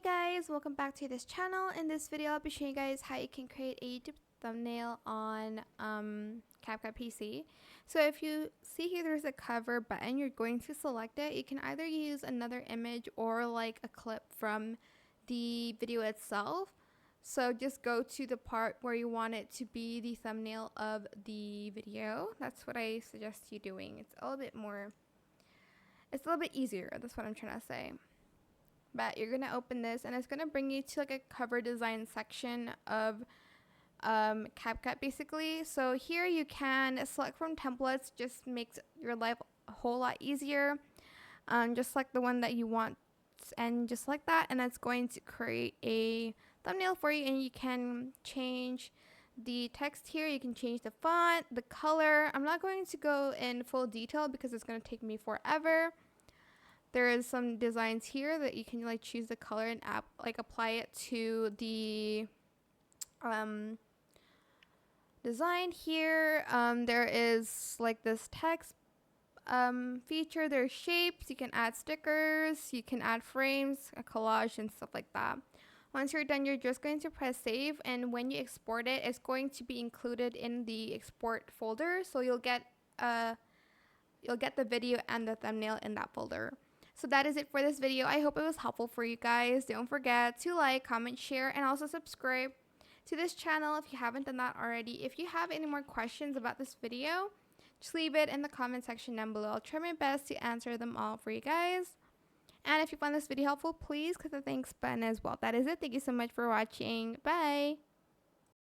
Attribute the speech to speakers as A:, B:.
A: Hey guys, welcome back to this channel. In this video, I'll be showing you guys how you can create a YouTube thumbnail on CapCut PC. So if you see here, there's a cover button. You're going to select it. You can either use another image or like a clip from the video itself. So just go to the part where you want it to be the thumbnail of the video. That's what I suggest you doing. It's a little bit easier. That's what I'm trying to say. But you're going to open this and it's going to bring you to like a cover design section of CapCut basically. So here you can select from templates, just makes your life a whole lot easier. Just like the one that you want and just like that, and that's going to create a thumbnail for you. And you can change the text here, you can change the font, the color. I'm not going to go in full detail because it's going to take me forever. There is some designs here that you can like choose the color and apply it to the design here. There is like this text feature. There's shapes. You can add stickers. You can add frames, a collage, and stuff like that. Once you're done, you're just going to press save, and when you export it, it's going to be included in the export folder. So you'll get the video and the thumbnail in that folder. So that is it for this video. I hope it was helpful for you guys. Don't forget to like, comment, share, and also subscribe to this channel if you haven't done that already. If you have any more questions about this video, just leave it in the comment section down below. I'll try my best to answer them all for you guys. And if you found this video helpful, please click the thanks button as well. That is it. Thank you so much for watching. Bye.